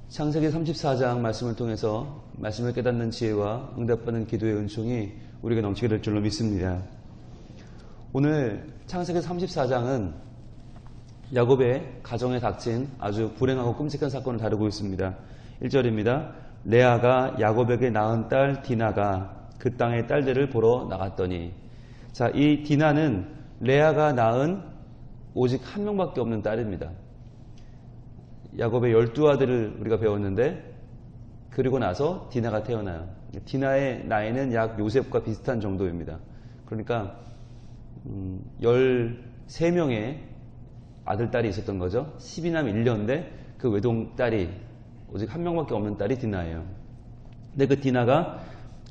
창세기 34장 말씀을 통해서 말씀을 깨닫는 지혜와 응답받는 기도의 은총이 우리가 넘치게 될 줄로 믿습니다. 오늘 창세기 34장은 야곱의 가정에 닥친 아주 불행하고 끔찍한 사건을 다루고 있습니다. 1절입니다. 레아가 야곱에게 낳은 딸 디나가 그 땅의 딸들을 보러 나갔더니, 자, 이 디나는 레아가 낳은 오직 한 명밖에 없는 딸입니다. 야곱의 12아들을 우리가 배웠는데, 그리고 나서 디나가 태어나요. 디나의 나이는 약 요셉과 비슷한 정도입니다. 그러니까 13명의 아들, 딸이 있었던 거죠. 12남 1녀인데 그 외동딸이 오직 한 명밖에 없는 딸이 디나예요. 근데 그 디나가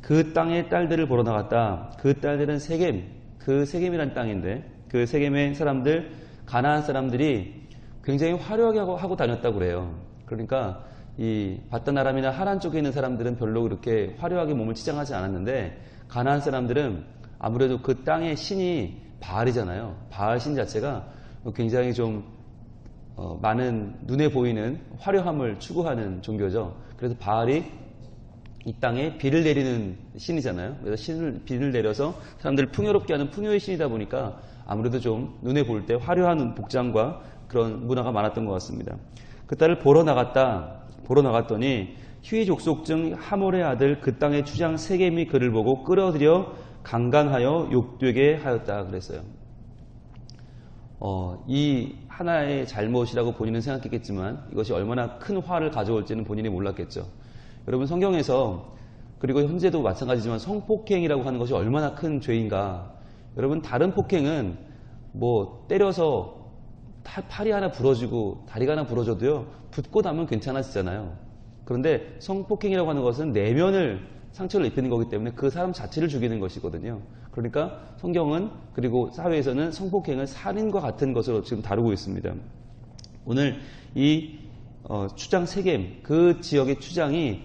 그 땅의 딸들을 보러 나갔다. 그 딸들은 세겜, 그 세겜이란 땅인데, 그 세겜의 사람들, 가나안 사람들이 굉장히 화려하게 하고 다녔다고 그래요. 그러니까 이 바단 아람이나 하란 쪽에 있는 사람들은 별로 그렇게 화려하게 몸을 치장하지 않았는데, 가나안 사람들은 아무래도 그 땅의 신이 바알이잖아요. 바알 신 자체가 굉장히 좀 많은 눈에 보이는 화려함을 추구하는 종교죠. 그래서 바알이 이 땅에 비를 내리는 신이잖아요. 그래서 비를 내려서 사람들을 풍요롭게 하는 풍요의 신이다 보니까 아무래도 좀 눈에 볼 때 화려한 복장과 그런 문화가 많았던 것 같습니다. 그 딸을 보러 나갔더니 휴이 족속 중 하몰의 아들 그 땅의 추장 세겜이 그를 보고 끌어들여 강간하여 욕되게 하였다 그랬어요. 이 하나의 잘못이라고 본인은 생각했겠지만 이것이 얼마나 큰 화를 가져올지는 본인이 몰랐겠죠. 여러분, 성경에서, 그리고 현재도 마찬가지지만 성폭행이라고 하는 것이 얼마나 큰 죄인가. 여러분, 다른 폭행은 뭐 때려서 팔이 하나 부러지고 다리가 하나 부러져도요, 붓고 나면 괜찮아지잖아요. 그런데 성폭행이라고 하는 것은 내면을 상처를 입히는 거기 때문에 그 사람 자체를 죽이는 것이거든요. 그러니까 성경은, 그리고 사회에서는 성폭행을 살인과 같은 것으로 지금 다루고 있습니다. 오늘 이 추장 세겜, 그 지역의 추장이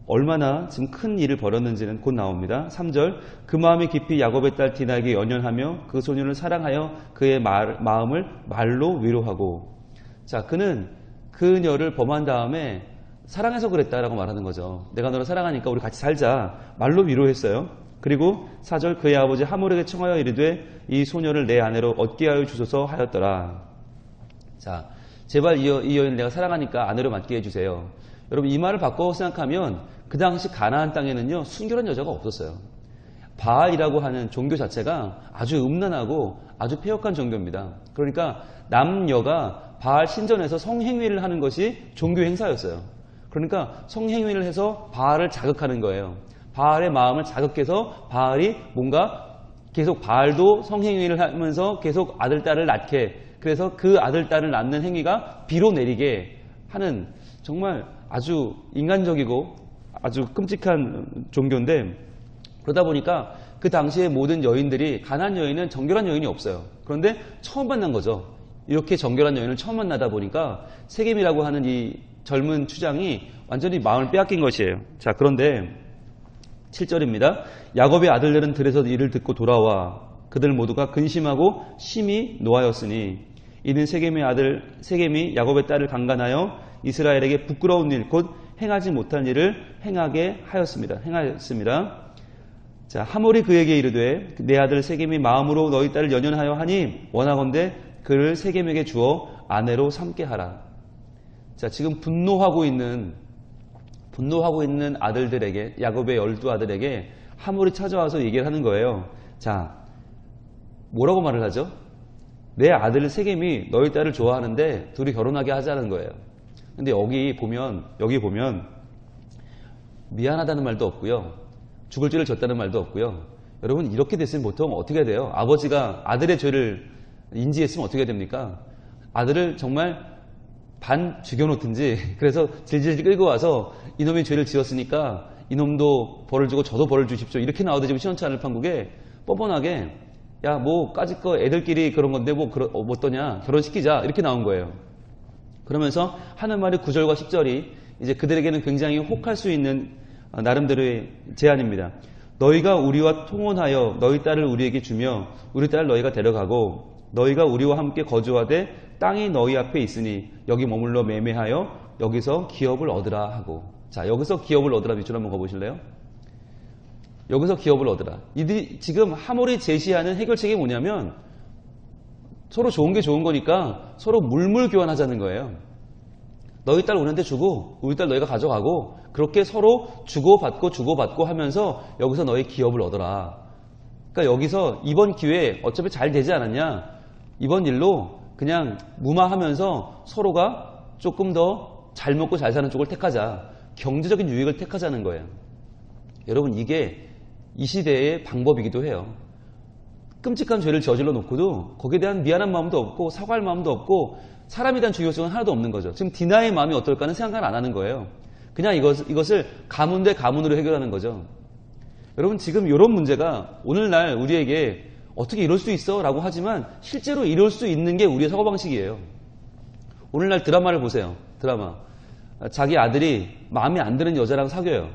얼마나 지금 큰 일을 벌였는지는 곧 나옵니다. 3절, 그 마음이 깊이 야곱의 딸 디나에게 연연하며 그 소년을 사랑하여 그의 마음을 말로 위로하고. 자, 그는 그녀를 범한 다음에 사랑해서 그랬다라고 말하는 거죠. 내가 너를 사랑하니까 우리 같이 살자. 말로 위로했어요. 그리고 4절, 그의 아버지 하몰에게 청하여 이르되 이 소녀를 내 아내로 얻게 하여 주소서 하였더라. 자, 제발 이 여인을 내가 사랑하니까 아내로 맡게 해주세요. 여러분, 이 말을 바꿔 생각하면 그 당시 가나안 땅에는요, 순결한 여자가 없었어요. 바알이라고 하는 종교 자체가 아주 음란하고 아주 폐역한 종교입니다. 그러니까 남녀가 바알 신전에서 성행위를 하는 것이 종교 행사였어요. 그러니까 성행위를 해서 바알을 자극하는 거예요. 바알의 마음을 자극해서 바알이 뭔가 계속, 바알도 성행위를 하면서 계속 아들, 딸을 낳게, 그래서 그 아들, 딸을 낳는 행위가 비로 내리게 하는, 정말 아주 인간적이고 아주 끔찍한 종교인데, 그러다 보니까 그 당시에 모든 여인들이, 가나안 여인은 정결한 여인이 없어요. 그런데 처음 만난 거죠. 이렇게 정결한 여인을 처음 만나다 보니까 세겜이라고 하는 이 젊은 추장이 완전히 마음을 빼앗긴 것이에요. 자, 그런데 7절입니다. 야곱의 아들들은 들에서 이를 듣고 돌아와 그들 모두가 근심하고 심히 노하였으니 이는 세겜의 아들 세겜이 야곱의 딸을 강간하여 이스라엘에게 부끄러운 일, 곧 행하지 못한 일을 행하게 하였습니다. 자, 하몰이 그에게 이르되 내 아들 세겜이 마음으로 너희 딸을 연연하여 하니 원하건대 그를 세겜에게 주어 아내로 삼게 하라. 자, 지금 분노하고 있는 아들들에게, 야곱의 12아들에게 하몰이 찾아와서 얘기를 하는 거예요. 자, 뭐라고 말을 하죠? 내 아들 세겜이 너희 딸을 좋아하는데 둘이 결혼하게 하자는 거예요. 근데 여기 보면 미안하다는 말도 없고요, 죽을 죄를 졌다는 말도 없고요. 여러분, 이렇게 됐으면 보통 어떻게 돼요? 아버지가 아들의 죄를 인지했으면 어떻게 됩니까? 아들을 정말 반 죽여놓든지, 그래서 질질 끌고 와서 이놈이 죄를 지었으니까 이놈도 벌을 주고 저도 벌을 주십시오, 이렇게 나오듯이 지금 시원치 않을 판국에 뻔뻔하게, 야, 뭐 까짓 거 애들끼리 그런 건데 뭐 어떠냐, 결혼시키자, 이렇게 나온 거예요. 그러면서 하는 말이 9절과 10절이 이제 그들에게는 굉장히 혹할 수 있는 나름대로의 제안입니다. 너희가 우리와 통혼하여 너희 딸을 우리에게 주며 우리 딸을 너희가 데려가고 너희가 우리와 함께 거주하되 땅이 너희 앞에 있으니 여기 머물러 매매하여 여기서 기업을 얻으라 하고. 자, 여기서 기업을 얻으라 밑줄 한번 가보실래요? 여기서 기업을 얻으라. 이들이 지금 하몰이 제시하는 해결책이 뭐냐면 서로 좋은 게 좋은 거니까 서로 물물 교환하자는 거예요. 너희 딸 우리한테 주고 우리 딸 너희가 가져가고 그렇게 서로 주고받고 하면서 여기서 너희 기업을 얻어라. 그러니까 여기서 이번 기회에 어차피 잘 되지 않았냐? 이번 일로 그냥 무마하면서 서로가 조금 더 잘 먹고 잘 사는 쪽을 택하자. 경제적인 유익을 택하자는 거예요. 여러분 이게 이 시대의 방법이기도 해요. 끔찍한 죄를 저질러 놓고도 거기에 대한 미안한 마음도 없고 사과할 마음도 없고 사람에 대한 중요성은 하나도 없는 거죠. 지금 디나의 마음이 어떨까는 생각을 안 하는 거예요. 그냥 이것을 가문 대 가문으로 해결하는 거죠. 여러분 지금 이런 문제가 오늘날 우리에게 어떻게 이럴 수 있어? 라고 하지만 실제로 이럴 수 있는 게 우리의 사고방식이에요. 오늘날 드라마를 보세요. 드라마. 자기 아들이 마음에 안 드는 여자랑 사귀어요.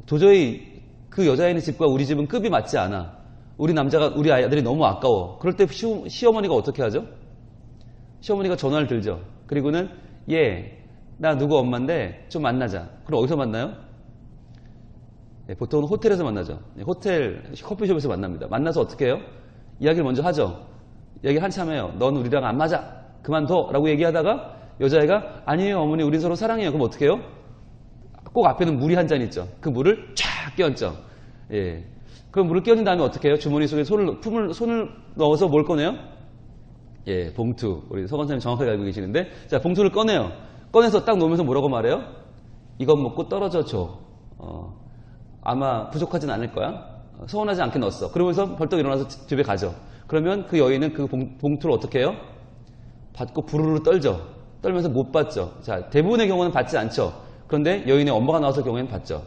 도저히 그 여자애는 집과 우리 집은 급이 맞지 않아. 우리 아들이 너무 아까워. 그럴 때 시어머니가 어떻게 하죠? 시어머니가 전화를 들죠. 그리고는 나 누구 엄마인데 좀 만나자. 그럼 어디서 만나요? 보통은 호텔에서 만나죠. 호텔 커피숍에서 만납니다. 만나서 어떻게 해요? 이야기를 먼저 하죠. 얘기 한참 해요. 넌 우리랑 안 맞아. 그만둬. 라고 얘기하다가 여자애가 아니에요 어머니 우린 서로 사랑해요. 그럼 어떻게 해요? 꼭 앞에는 물이 한 잔 있죠. 그 물을 쫙 끼얹죠. 그 물을 끼얹은 다음에 어떻게 해요? 주머니 속에 손을 넣어서 뭘 꺼내요? 봉투. 우리 서건 선생님 정확하게 알고 계시는데 자 봉투를 꺼내요. 꺼내서 딱 놓으면서 뭐라고 말해요? 이것 먹고 떨어져 줘. 아마 부족하진 않을 거야. 서운하지 않게 넣었어. 그러면서 벌떡 일어나서 집에 가죠. 그러면 그 여인은 그 봉투를 어떻게 해요? 받고 부르르 떨죠. 떨면서 못 받죠. 자, 대부분의 경우는 받지 않죠. 그런데 여인의 엄마가 나와서 경우에는 받죠.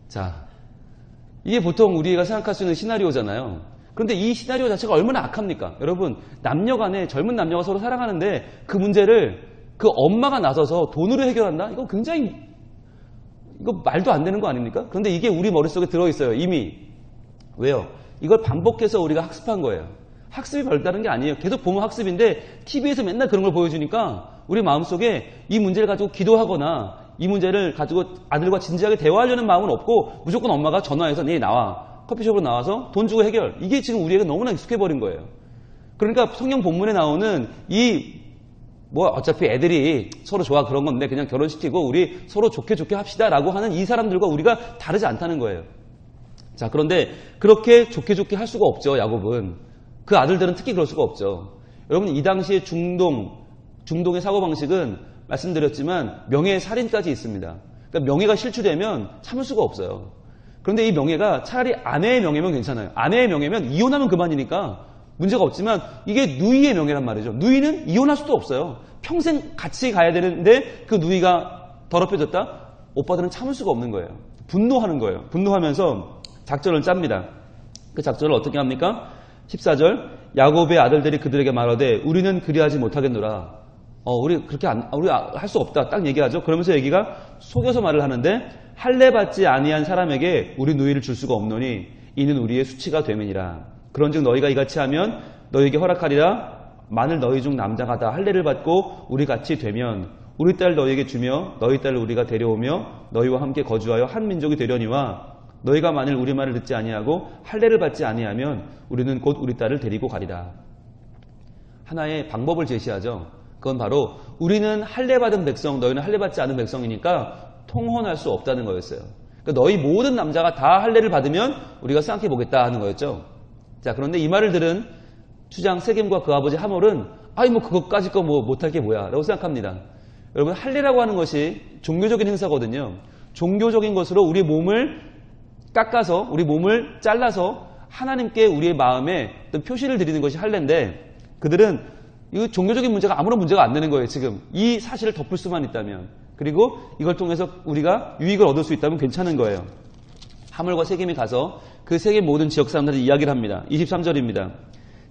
자, 이게 보통 우리가 생각할 수 있는 시나리오잖아요. 그런데 이 시나리오 자체가 얼마나 악합니까? 여러분, 남녀 간에 젊은 남녀가 서로 사랑하는데 그 문제를 그 엄마가 나서서 돈으로 해결한다? 이거 굉장히 이거 말도 안 되는 거 아닙니까? 그런데 이게 우리 머릿속에 들어있어요. 이미. 왜요? 이걸 반복해서 우리가 학습한 거예요. 학습이 별다른 게 아니에요. 계속 보면 학습인데 TV에서 맨날 그런 걸 보여주니까 우리 마음속에 이 문제를 가지고 기도하거나 이 문제를 가지고 아들과 진지하게 대화하려는 마음은 없고 무조건 엄마가 전화해서 내일 나와. 커피숍으로 나와서 돈 주고 해결. 이게 지금 우리에게 너무나 익숙해버린 거예요. 그러니까 성경 본문에 나오는 어차피 애들이 서로 좋아 그런 건데 그냥 결혼시키고 우리 서로 좋게 합시다라고 하는 이 사람들과 우리가 다르지 않다는 거예요. 자, 그런데 그렇게 좋게 할 수가 없죠, 야곱은. 그 아들들은 특히 그럴 수가 없죠. 여러분, 이 당시에 중동의 사고방식은 말씀드렸지만 명예의 살인까지 있습니다. 그러니까 명예가 실추되면 참을 수가 없어요. 그런데 이 명예가 차라리 아내의 명예면 괜찮아요. 아내의 명예면 이혼하면 그만이니까 문제가 없지만 이게 누이의 명예란 말이죠. 누이는 이혼할 수도 없어요. 평생 같이 가야 되는데 그 누이가 더럽혀졌다? 오빠들은 참을 수가 없는 거예요. 분노하는 거예요. 분노하면서 작전을 짭니다. 그 작전을 어떻게 합니까? 14절 야곱의 아들들이 그들에게 말하되 우리는 그리하지 못하겠노라. 우리 그렇게 우리 할 수 없다. 딱 얘기하죠. 그러면서 얘기가 속여서 말을 하는데 할례 받지 아니한 사람에게 우리 누이를 줄 수가 없노니 이는 우리의 수치가 됨이니라. 그런즉 너희가 이같이 하면 너희에게 허락하리라. 만일 너희 중 남자가 다 할례를 받고 우리 같이 되면 우리 딸 너희에게 주며 너희 딸을 우리가 데려오며 너희와 함께 거주하여 한 민족이 되려니와 너희가 만일 우리 말을 듣지 아니하고 할례를 받지 아니하면 우리는 곧 우리 딸을 데리고 가리라. 하나의 방법을 제시하죠. 그건 바로 우리는 할례 받은 백성, 너희는 할례 받지 않은 백성이니까 통혼할 수 없다는 거였어요. 그러니까 너희 모든 남자가 다 할례를 받으면 우리가 생각해 보겠다 하는 거였죠. 자, 그런데 이 말을 들은 추장 세겜과 그 아버지 하몰은 그것까지 거 못할 게 뭐야 라고 생각합니다. 여러분, 할례라고 하는 것이 종교적인 행사거든요. 종교적인 것으로 우리 몸을 깎아서 우리 몸을 잘라서 하나님께 우리의 마음에 어떤 표시를 드리는 것이 할례인데 그들은 이 종교적인 문제가 아무런 문제가 안 되는 거예요. 지금 이 사실을 덮을 수만 있다면, 그리고 이걸 통해서 우리가 유익을 얻을 수 있다면 괜찮은 거예요. 하물과 세겜이 가서 그 세겜 모든 지역 사람들이 이야기를 합니다. 23절입니다.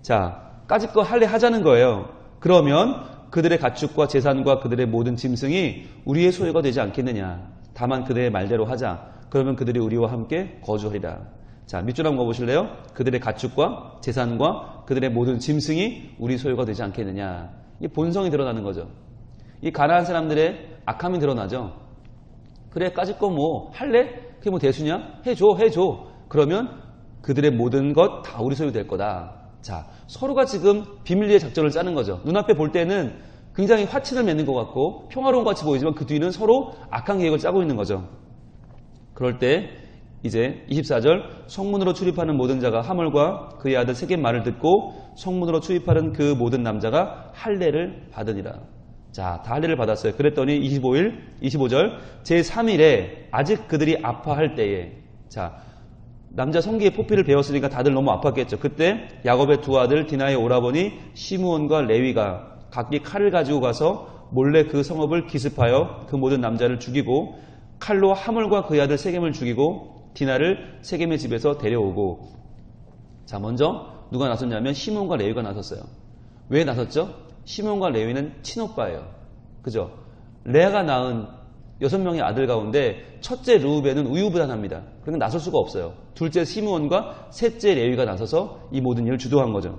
자, 까짓거 할례 하자는 거예요. 그러면 그들의 가축과 재산과 그들의 모든 짐승이 우리의 소유가 되지 않겠느냐. 다만 그들의 말대로 하자. 그러면 그들이 우리와 함께 거주하리라. 자, 밑줄 한번 가보실래요? 그들의 가축과 재산과 그들의 모든 짐승이 우리 소유가 되지 않겠느냐. 이 본성이 드러나는 거죠. 이 가나안 사람들의 악함이 드러나죠. 그래, 까짓 거 뭐 할래? 그게 뭐 대수냐? 해줘. 그러면 그들의 모든 것 다 우리 소유 될 거다. 자, 서로가 지금 비밀리에 작전을 짜는 거죠. 눈앞에 볼 때는 굉장히 화친을 맺는 것 같고 평화로운 것 같이 보이지만 그 뒤는 서로 악한 계획을 짜고 있는 거죠. 그럴 때 이제 24절 성문으로 출입하는 모든 자가 하물과 그의 아들 세겜 말을 듣고 성문으로 출입하는 그 모든 남자가 할례를 받으니라. 자, 다 할례를 받았어요. 그랬더니 25절 제3일에 아직 그들이 아파할 때에, 자, 남자 성기의 포피를 베었으니까 다들 너무 아팠겠죠. 그때 야곱의 두 아들 디나의 오라버니 시므온과 레위가 각기 칼을 가지고 가서 몰래 그 성읍을 기습하여 그 모든 남자를 죽이고 칼로 하물과 그의 아들 세겜을 죽이고 디나를 세겜의 집에서 데려오고. 자, 먼저 누가 나섰냐면 시므온과 레위가 나섰어요. 왜 나섰죠? 시므온과 레위는 친오빠예요. 그죠? 레아가 낳은 6명의 아들 가운데 첫째 르우벤은 우유부단합니다. 그러니까 나설 수가 없어요. 둘째 시므온과 셋째 레위가 나서서 이 모든 일을 주도한 거죠.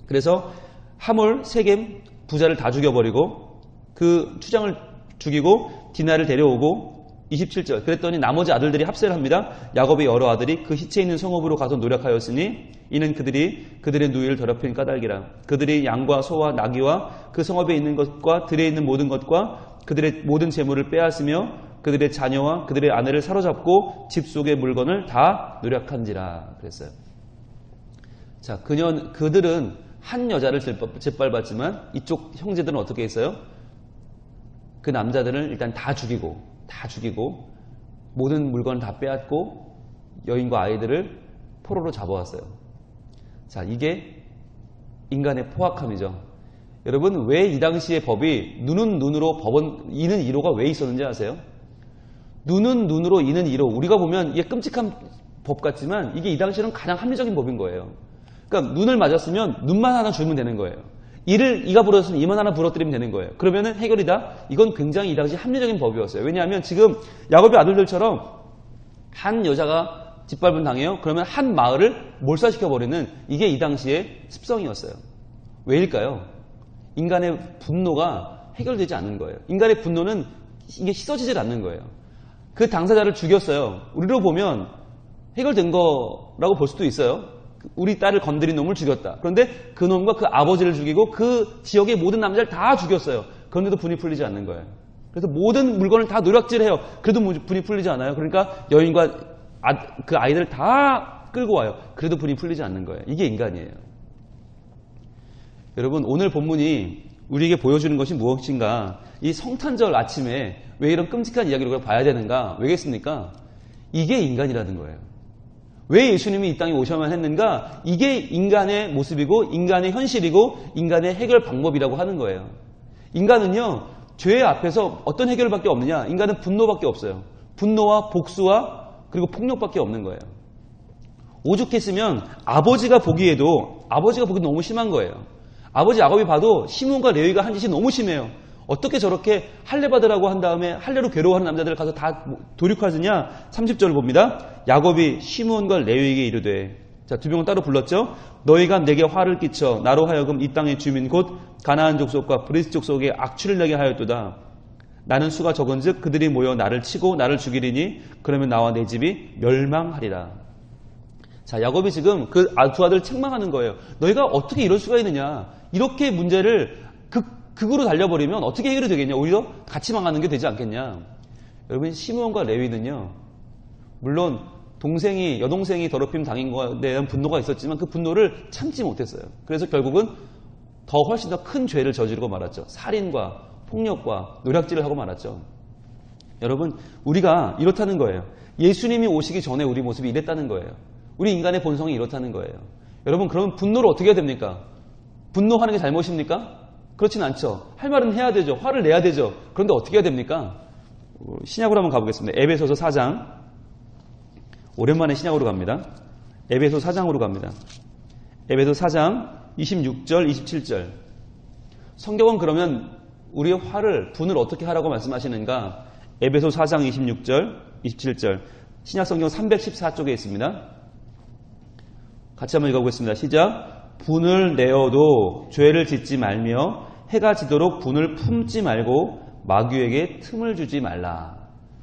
그래서 하몰, 세겜 부자를 다 죽여버리고 그 추장을 죽이고 디나를 데려오고 27절 그랬더니 나머지 아들들이 합세를 합니다. 야곱의 여러 아들이 그 시체 있는 성읍으로 가서 노력하였으니 이는 그들이 그들의 누이를 더럽힌 까닭이라. 그들이 양과 소와 나귀와 그 성읍에 있는 것과 들에 있는 모든 것과 그들의 모든 재물을 빼앗으며 그들의 자녀와 그들의 아내를 사로잡고 집 속의 물건을 다 노력한지라 그랬어요. 자, 그들은 한 여자를 짓밟았지만 이쪽 형제들은 어떻게 했어요? 그 남자들을 일단 다 죽이고 모든 물건을 다 빼앗고 여인과 아이들을 포로로 잡아왔어요. 자, 이게 인간의 포악함이죠. 여러분, 왜 이 당시의 법이 눈은 눈으로 이는 이로가 왜 있었는지 아세요? 눈은 눈으로 이는 이로. 우리가 보면 이게 끔찍한 법 같지만 이게 이 당시에는 가장 합리적인 법인 거예요. 그러니까 눈을 맞았으면 눈만 하나 주면 되는 거예요. 이가 부러졌으면 이만 하나 부러뜨리면 되는 거예요. 그러면은 해결이다? 이건 굉장히 이 당시 합리적인 법이었어요. 왜냐하면 지금 야곱의 아들들처럼 한 여자가 짓밟은 당해요. 그러면 한 마을을 몰살시켜버리는 이게 이 당시의 습성이었어요. 왜일까요? 인간의 분노가 해결되지 않는 거예요. 인간의 분노는 이게 씻어지질 않는 거예요. 그 당사자를 죽였어요. 우리로 보면 해결된 거라고 볼 수도 있어요. 우리 딸을 건드린 놈을 죽였다. 그런데 그 놈과 그 아버지를 죽이고 그 지역의 모든 남자를 다 죽였어요. 그런데도 분이 풀리지 않는 거예요. 그래서 모든 물건을 다 노략질해요. 그래도 분이 풀리지 않아요. 그러니까 여인과 그 아이들을 다 끌고 와요. 그래도 분이 풀리지 않는 거예요. 이게 인간이에요. 여러분, 오늘 본문이 우리에게 보여주는 것이 무엇인가? 이 성탄절 아침에 왜 이런 끔찍한 이야기를 봐야 되는가? 왜겠습니까? 이게 인간이라는 거예요. 왜 예수님이 이 땅에 오셔야만 했는가? 이게 인간의 모습이고 인간의 현실이고 인간의 해결 방법이라고 하는 거예요. 인간은요, 죄 앞에서 어떤 해결밖에 없느냐? 인간은 분노밖에 없어요. 분노와 복수와 그리고 폭력밖에 없는 거예요. 오죽했으면 아버지가 보기에도 너무 심한 거예요. 아버지 야곱이 봐도 시몬과 레위가 한 짓이 너무 심해요. 어떻게 저렇게 할례 받으라고 한 다음에 할례로 괴로워하는 남자들을 가서 다 도륙하느냐? 30절을 봅니다. 야곱이 시몬과 레위에게 이르되, 자, 두 명은 따로 불렀죠. 너희가 내게 화를 끼쳐 나로 하여금 이 땅의 주민 곧 가나안 족속과 브리스 족속에 악취를 내게 하였도다. 나는 수가 적은즉 그들이 모여 나를 치고 나를 죽이리니 그러면 나와 내 집이 멸망하리라. 자, 야곱이 지금 그 두 아들을 책망하는 거예요. 너희가 어떻게 이럴 수가 있느냐? 이렇게 문제를 극으로 달려버리면 어떻게 해결이 되겠냐? 오히려 같이 망하는 게 되지 않겠냐? 여러분, 시므온과 레위는요, 물론 여동생이 더럽힘 당한 것에 대한 분노가 있었지만 그 분노를 참지 못했어요. 그래서 결국은 훨씬 더 큰 죄를 저지르고 말았죠. 살인과 폭력과 노략질을 하고 말았죠. 여러분, 우리가 이렇다는 거예요. 예수님이 오시기 전에 우리 모습이 이랬다는 거예요. 우리 인간의 본성이 이렇다는 거예요. 여러분, 그러면 분노를 어떻게 해야 됩니까? 분노하는 게 잘못입니까? 그렇진 않죠. 할 말은 해야 되죠. 화를 내야 되죠. 그런데 어떻게 해야 됩니까? 신약으로 한번 가보겠습니다. 에베소서 4장. 오랜만에 신약으로 갑니다. 에베소 4장으로 갑니다. 에베소 4장 26절, 27절. 성경은 그러면 우리의 분을 어떻게 하라고 말씀하시는가? 에베소 4장 26절, 27절. 신약 성경 314쪽에 있습니다. 같이 한번 읽어보겠습니다. 시작. 분을 내어도 죄를 짓지 말며 해가 지도록 분을 품지 말고 마귀에게 틈을 주지 말라.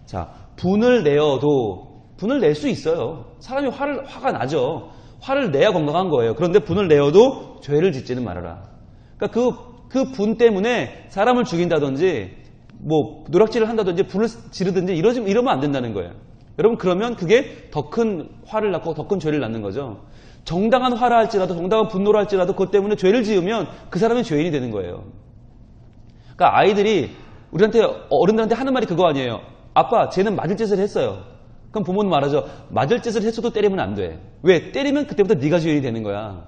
자, 분을 내어도 분을 낼 수 있어요. 사람이 화가 나죠. 화를 내야 건강한 거예요. 그런데 분을 내어도 죄를 짓지는 말아라. 그러니까 그 분 때문에 사람을 죽인다든지 뭐 노략질을 한다든지 불을 지르든지 이러면 안 된다는 거예요. 여러분, 그러면 그게 더 큰 화를 낳고 더 큰 죄를 낳는 거죠. 정당한 화라 할지라도 정당한 분노라 할지라도 그것 때문에 죄를 지으면 그 사람이 죄인이 되는 거예요. 그러니까 아이들이 우리한테 어른들한테 하는 말이 그거 아니에요. 아빠, 쟤는 맞을 짓을 했어요. 그럼 부모는 말하죠. 맞을 짓을 했어도 때리면 안 돼. 왜? 때리면 그때부터 네가 죄인이 되는 거야.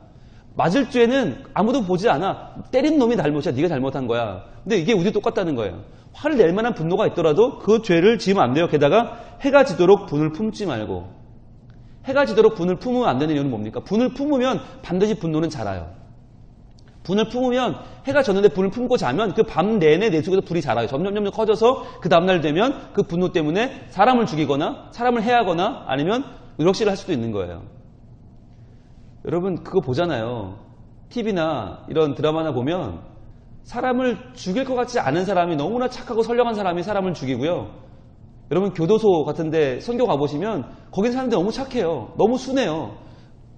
맞을 죄는 아무도 보지 않아. 때린 놈이 잘못이야. 네가 잘못한 거야. 근데 이게 우리 똑같다는 거예요. 화를 낼 만한 분노가 있더라도 그 죄를 지으면 안 돼요. 게다가 해가 지도록 분을 품지 말고. 해가 지도록 분을 품으면 안 되는 이유는 뭡니까? 분을 품으면 반드시 분노는 자라요. 분을 품으면 해가 졌는데 분을 품고 자면 그 밤 내내 내 속에서 불이 자라요. 점점 커져서 그 다음날 되면 그 분노 때문에 사람을 죽이거나 사람을 해하거나 아니면 의력실을 할 수도 있는 거예요. 여러분, 그거 보잖아요. TV나 이런 드라마나 보면 사람을 죽일 것 같지 않은 사람이 너무나 착하고 선량한 사람이 사람을 죽이고요. 여러분, 교도소 같은데 선교 가보시면 거긴 사람들이 너무 착해요. 너무 순해요.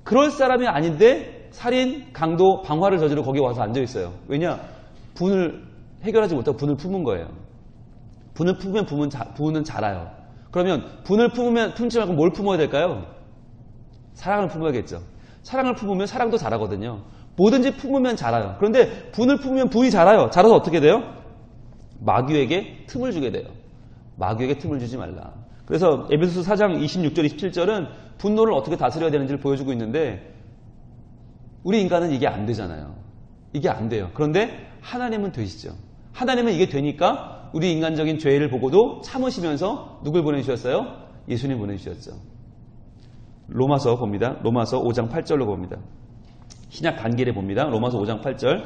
그럴 사람이 아닌데 살인, 강도, 방화를 저지르고 거기 와서 앉아있어요. 왜냐? 분을 해결하지 못하고 분을 품은 거예요. 분을 품으면 분은 자라요. 그러면 분을 품지 말고 뭘 품어야 될까요? 사랑을 품어야겠죠. 사랑을 품으면 사랑도 자라거든요. 뭐든지 품으면 자라요. 그런데 분을 품으면 분이 자라요. 자라서 어떻게 돼요? 마귀에게 틈을 주게 돼요. 마귀에게 틈을 주지 말라. 그래서 에베소서 4장 26절, 27절은 분노를 어떻게 다스려야 되는지를 보여주고 있는데 우리 인간은 이게 안 되잖아요. 이게 안 돼요. 그런데 하나님은 되시죠. 하나님은 이게 되니까 우리 인간적인 죄를 보고도 참으시면서 누굴 보내주셨어요? 예수님 보내주셨죠. 로마서 봅니다. 로마서 5장 8절로 봅니다. 신약 단계를 봅니다. 로마서 5장 8절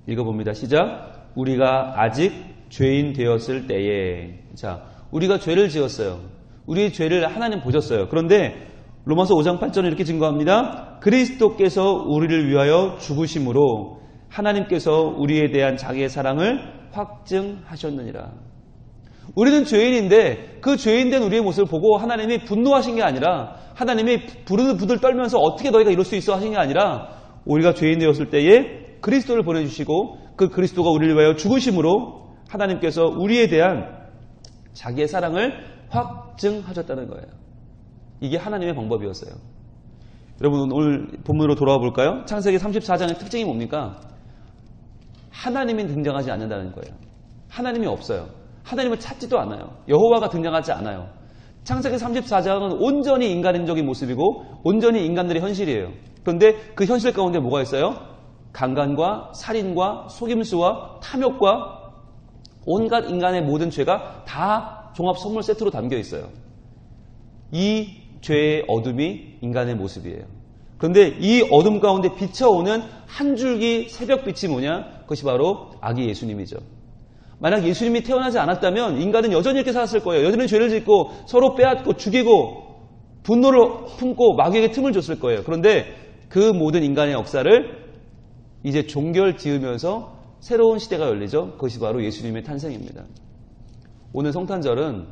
읽어봅니다. 시작. 우리가 아직 죄인 되었을 때에, 자, 우리가 죄를 지었어요. 우리의 죄를 하나님 보셨어요. 그런데 로마서 5장 8절은 이렇게 증거합니다. 그리스도께서 우리를 위하여 죽으심으로 하나님께서 우리에 대한 자기의 사랑을 확증하셨느니라. 우리는 죄인인데 그 죄인된 우리의 모습을 보고 하나님이 분노하신 게 아니라, 하나님이 부들부들 떨면서 어떻게 너희가 이럴 수 있어 하신 게 아니라, 우리가 죄인 되었을 때에 그리스도를 보내주시고 그 그리스도가 우리를 위하여 죽으심으로 하나님께서 우리에 대한 자기의 사랑을 확증하셨다는 거예요. 이게 하나님의 방법이었어요. 여러분, 오늘 본문으로 돌아와 볼까요? 창세기 34장의 특징이 뭡니까? 하나님이 등장하지 않는다는 거예요. 하나님이 없어요. 하나님을 찾지도 않아요. 여호와가 등장하지 않아요. 창세기 34장은 온전히 인간적인 모습이고 온전히 인간들의 현실이에요. 그런데 그 현실 가운데 뭐가 있어요? 강간과 살인과 속임수와 탐욕과 온갖 인간의 모든 죄가 다 종합 선물 세트로 담겨 있어요. 이 죄의 어둠이 인간의 모습이에요. 그런데 이 어둠 가운데 비춰오는 한 줄기 새벽빛이 뭐냐? 그것이 바로 아기 예수님이죠. 만약 예수님이 태어나지 않았다면 인간은 여전히 이렇게 살았을 거예요. 여전히 죄를 짓고 서로 빼앗고 죽이고 분노를 품고 마귀에게 틈을 줬을 거예요. 그런데 그 모든 인간의 역사를 이제 종결 지으면서 새로운 시대가 열리죠. 그것이 바로 예수님의 탄생입니다. 오늘 성탄절은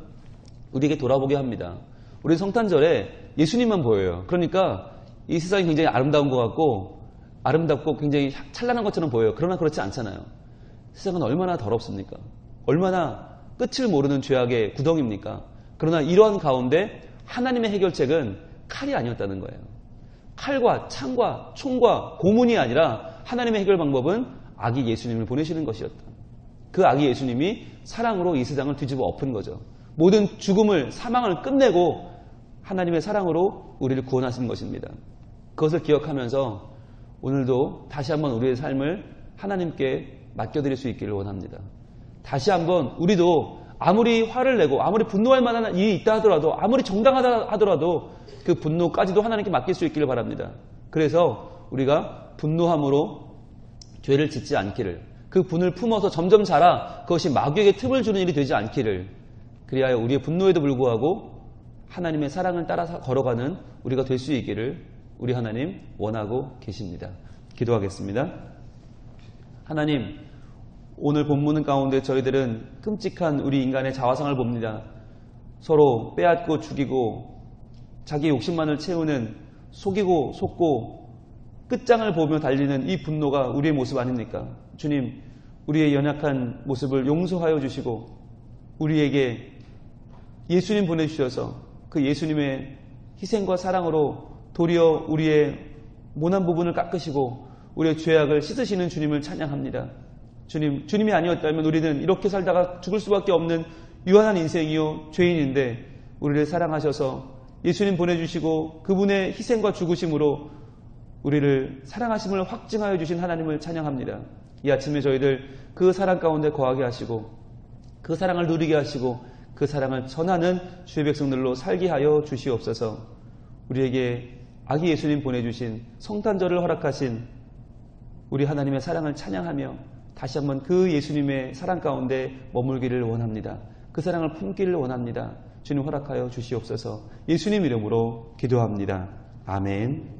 우리에게 돌아보게 합니다. 우리 성탄절에 예수님만 보여요. 그러니까 이 세상이 굉장히 아름다운 것 같고 아름답고 굉장히 찬란한 것처럼 보여요. 그러나 그렇지 않잖아요. 세상은 얼마나 더럽습니까? 얼마나 끝을 모르는 죄악의 구덩이입니까? 그러나 이러한 가운데 하나님의 해결책은 칼이 아니었다는 거예요. 칼과 창과 총과 고문이 아니라 하나님의 해결 방법은 아기 예수님을 보내시는 것이었다. 그 아기 예수님이 사랑으로 이 세상을 뒤집어 엎은 거죠. 모든 죽음을, 사망을 끝내고 하나님의 사랑으로 우리를 구원하신 것입니다. 그것을 기억하면서 오늘도 다시 한번 우리의 삶을 하나님께 맡겨드릴 수 있기를 원합니다. 다시 한번 우리도 아무리 화를 내고 아무리 분노할 만한 일이 있다 하더라도 아무리 정당하다 하더라도 그 분노까지도 하나님께 맡길 수 있기를 바랍니다. 그래서 우리가 분노함으로 죄를 짓지 않기를, 그 분을 품어서 점점 자라 그것이 마귀에게 틈을 주는 일이 되지 않기를, 그리하여 우리의 분노에도 불구하고 하나님의 사랑을 따라 걸어가는 우리가 될 수 있기를 우리 하나님 원하고 계십니다. 기도하겠습니다. 하나님, 오늘 본문 가운데 저희들은 끔찍한 우리 인간의 자화상을 봅니다. 서로 빼앗고 죽이고 자기 욕심만을 채우는 속이고 속고 끝장을 보며 달리는 이 분노가 우리의 모습 아닙니까? 주님, 우리의 연약한 모습을 용서하여 주시고 우리에게 예수님 보내주셔서 그 예수님의 희생과 사랑으로 도리어 우리의 모난 부분을 깎으시고 우리의 죄악을 씻으시는 주님을 찬양합니다. 주님이 아니었다면 우리는 이렇게 살다가 죽을 수밖에 없는 유한한 인생이요 죄인인데 우리를 사랑하셔서 예수님 보내주시고 그분의 희생과 죽으심으로 우리를 사랑하심을 확증하여 주신 하나님을 찬양합니다. 이 아침에 저희들 그 사랑 가운데 거하게 하시고 그 사랑을 누리게 하시고 그 사랑을 전하는 주의 백성들로 살게 하여 주시옵소서. 우리에게 아기 예수님 보내주신 성탄절을 허락하신 우리 하나님의 사랑을 찬양하며 다시 한번 그 예수님의 사랑 가운데 머물기를 원합니다. 그 사랑을 품기를 원합니다. 주님 허락하여 주시옵소서. 예수님 이름으로 기도합니다. 아멘.